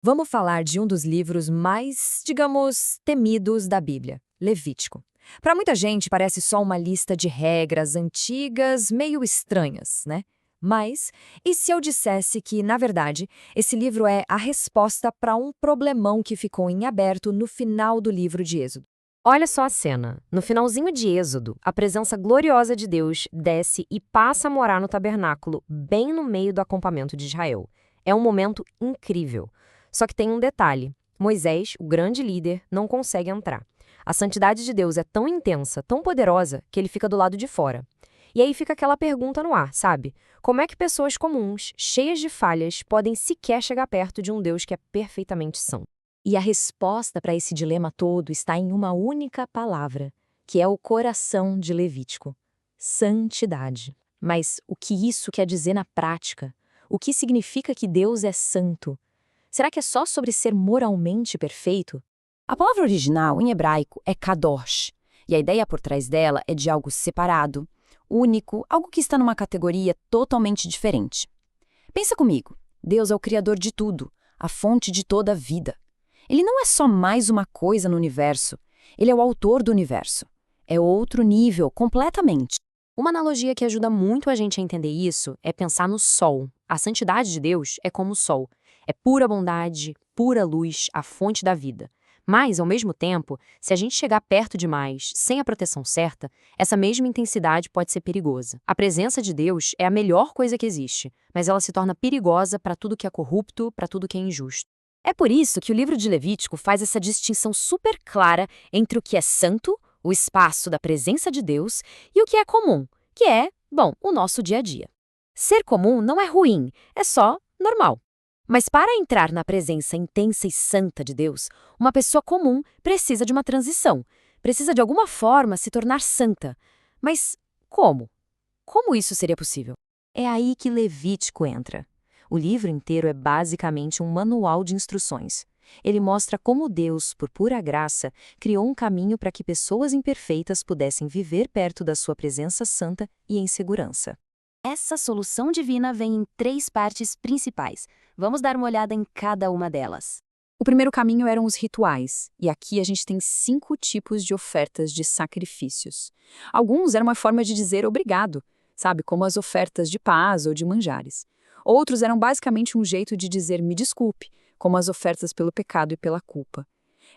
Vamos falar de um dos livros mais, digamos, temidos da Bíblia, Levítico. Para muita gente, parece só uma lista de regras antigas, meio estranhas, né? Mas, e se eu dissesse que, na verdade, esse livro é a resposta para um problemão que ficou em aberto no final do livro de Êxodo? Olha só a cena. No finalzinho de Êxodo, a presença gloriosa de Deus desce e passa a morar no tabernáculo, bem no meio do acampamento de Israel. É um momento incrível. Só que tem um detalhe. Moisés, o grande líder, não consegue entrar. A santidade de Deus é tão intensa, tão poderosa, que ele fica do lado de fora. E aí fica aquela pergunta no ar, sabe? Como é que pessoas comuns, cheias de falhas, podem sequer chegar perto de um Deus que é perfeitamente santo? E a resposta para esse dilema todo está em uma única palavra, que é o coração de Levítico: santidade. Mas o que isso quer dizer na prática? O que significa que Deus é santo? Será que é só sobre ser moralmente perfeito? A palavra original, em hebraico, é kadosh, e a ideia por trás dela é de algo separado, único, algo que está numa categoria totalmente diferente. Pensa comigo, Deus é o criador de tudo, a fonte de toda a vida. Ele não é só mais uma coisa no universo, ele é o autor do universo. É outro nível, completamente. Uma analogia que ajuda muito a gente a entender isso é pensar no sol. A santidade de Deus é como o sol. É pura bondade, pura luz, a fonte da vida. Mas, ao mesmo tempo, se a gente chegar perto demais, sem a proteção certa, essa mesma intensidade pode ser perigosa. A presença de Deus é a melhor coisa que existe, mas ela se torna perigosa para tudo que é corrupto, para tudo que é injusto. É por isso que o livro de Levítico faz essa distinção super clara entre o que é santo, o espaço da presença de Deus, e o que é comum, que é, bom, o nosso dia a dia. Ser comum não é ruim, é só normal. Mas para entrar na presença intensa e santa de Deus, uma pessoa comum precisa de uma transição, precisa de alguma forma se tornar santa. Mas como? Como isso seria possível? É aí que Levítico entra. O livro inteiro é basicamente um manual de instruções. Ele mostra como Deus, por pura graça, criou um caminho para que pessoas imperfeitas pudessem viver perto da sua presença santa e em segurança. Essa solução divina vem em 3 partes principais. Vamos dar uma olhada em cada uma delas. O primeiro caminho eram os rituais, e aqui a gente tem 5 tipos de ofertas de sacrifícios. Alguns eram uma forma de dizer obrigado, sabe, como as ofertas de paz ou de manjares. Outros eram basicamente um jeito de dizer me desculpe, como as ofertas pelo pecado e pela culpa.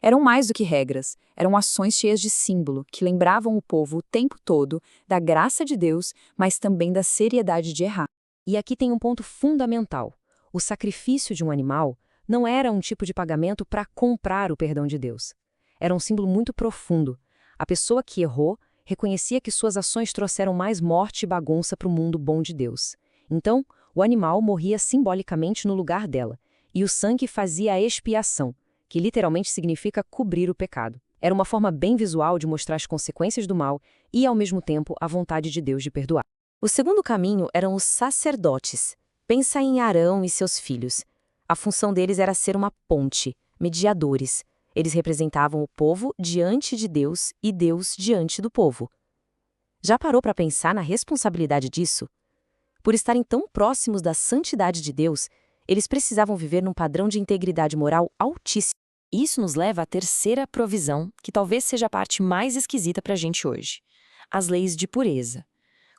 Eram mais do que regras, eram ações cheias de símbolo, que lembravam o povo o tempo todo da graça de Deus, mas também da seriedade de errar. E aqui tem um ponto fundamental. O sacrifício de um animal não era um tipo de pagamento para comprar o perdão de Deus. Era um símbolo muito profundo. A pessoa que errou reconhecia que suas ações trouxeram mais morte e bagunça para o mundo bom de Deus. Então, o animal morria simbolicamente no lugar dela, e o sangue fazia a expiação, que literalmente significa cobrir o pecado. Era uma forma bem visual de mostrar as consequências do mal e, ao mesmo tempo, a vontade de Deus de perdoar. O segundo caminho eram os sacerdotes. Pensa em Arão e seus filhos. A função deles era ser uma ponte, mediadores. Eles representavam o povo diante de Deus e Deus diante do povo. Já parou para pensar na responsabilidade disso? Por estarem tão próximos da santidade de Deus, eles precisavam viver num padrão de integridade moral altíssimo. Isso nos leva à terceira provisão, que talvez seja a parte mais esquisita para a gente hoje: as leis de pureza.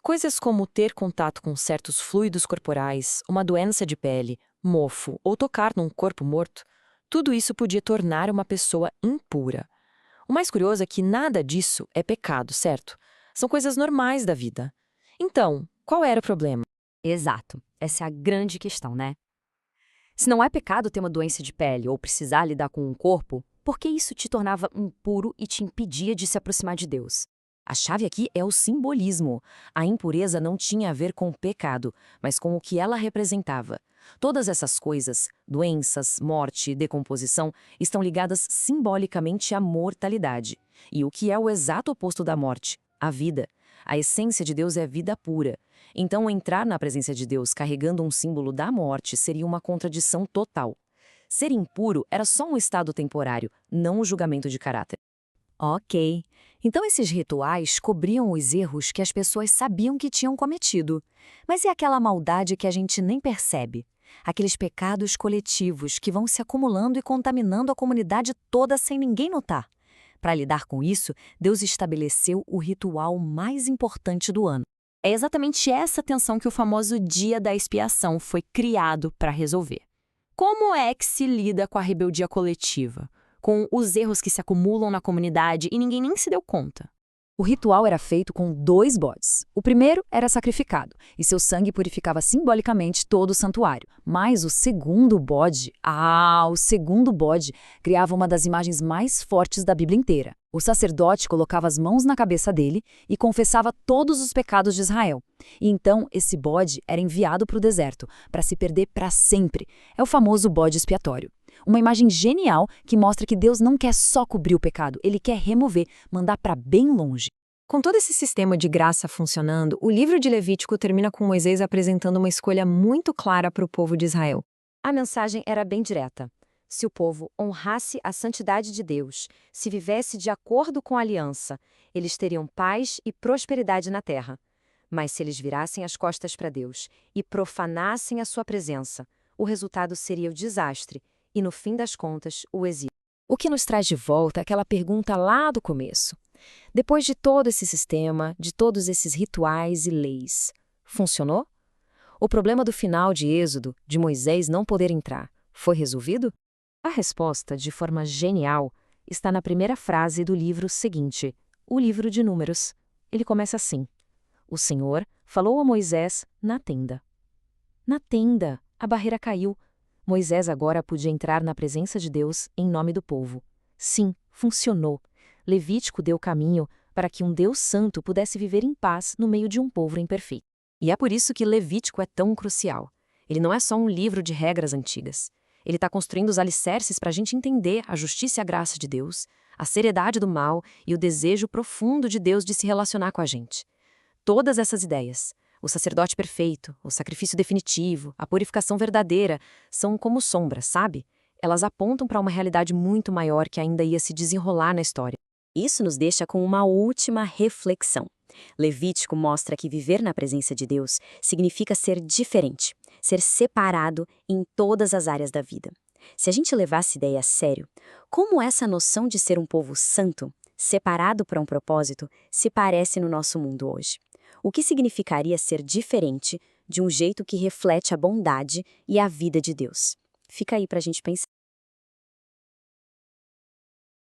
Coisas como ter contato com certos fluidos corporais, uma doença de pele, mofo ou tocar num corpo morto, tudo isso podia tornar uma pessoa impura. O mais curioso é que nada disso é pecado, certo? São coisas normais da vida. Então, qual era o problema? Exato. Essa é a grande questão, né? Se não é pecado ter uma doença de pele ou precisar lidar com um corpo, por que isso te tornava impuro e te impedia de se aproximar de Deus? A chave aqui é o simbolismo. A impureza não tinha a ver com o pecado, mas com o que ela representava. Todas essas coisas, doenças, morte e decomposição, estão ligadas simbolicamente à mortalidade. E o que é o exato oposto da morte? A vida. A essência de Deus é vida pura. Então, entrar na presença de Deus carregando um símbolo da morte seria uma contradição total. Ser impuro era só um estado temporário, não um julgamento de caráter. Ok. Então esses rituais cobriam os erros que as pessoas sabiam que tinham cometido. Mas e aquela maldade que a gente nem percebe? Aqueles pecados coletivos que vão se acumulando e contaminando a comunidade toda sem ninguém notar. Para lidar com isso, Deus estabeleceu o ritual mais importante do ano. É exatamente essa tensão que o famoso Dia da Expiação foi criado para resolver. Como é que se lida com a rebeldia coletiva? Com os erros que se acumulam na comunidade e ninguém nem se deu conta? O ritual era feito com 2 bodes. O primeiro era sacrificado, e seu sangue purificava simbolicamente todo o santuário. Mas o segundo bode, criava uma das imagens mais fortes da Bíblia inteira. O sacerdote colocava as mãos na cabeça dele e confessava todos os pecados de Israel. E então esse bode era enviado para o deserto, para se perder para sempre. É o famoso bode expiatório. Uma imagem genial que mostra que Deus não quer só cobrir o pecado, Ele quer remover, mandar para bem longe. Com todo esse sistema de graça funcionando, o livro de Levítico termina com Moisés apresentando uma escolha muito clara para o povo de Israel. A mensagem era bem direta. Se o povo honrasse a santidade de Deus, se vivesse de acordo com a aliança, eles teriam paz e prosperidade na terra. Mas se eles virassem as costas para Deus e profanassem a sua presença, o resultado seria o desastre e, no fim das contas, o exílio. O que nos traz de volta aquela pergunta lá do começo. Depois de todo esse sistema, de todos esses rituais e leis, funcionou? O problema do final de Êxodo, de Moisés não poder entrar, foi resolvido? A resposta, de forma genial, está na primeira frase do livro seguinte, o livro de Números. Ele começa assim: O Senhor falou a Moisés na tenda. Na tenda, a barreira caiu. Moisés agora podia entrar na presença de Deus em nome do povo. Sim, funcionou. Levítico deu caminho para que um Deus santo pudesse viver em paz no meio de um povo imperfeito. E é por isso que Levítico é tão crucial. Ele não é só um livro de regras antigas. Ele está construindo os alicerces para a gente entender a justiça e a graça de Deus, a seriedade do mal e o desejo profundo de Deus de se relacionar com a gente. Todas essas ideias, o sacerdote perfeito, o sacrifício definitivo, a purificação verdadeira, são como sombras, sabe? Elas apontam para uma realidade muito maior que ainda ia se desenrolar na história. Isso nos deixa com uma última reflexão. Levítico mostra que viver na presença de Deus significa ser diferente, ser separado em todas as áreas da vida. Se a gente levar essa ideia a sério, como essa noção de ser um povo santo, separado para um propósito, se parece no nosso mundo hoje? O que significaria ser diferente de um jeito que reflete a bondade e a vida de Deus? Fica aí para a gente pensar.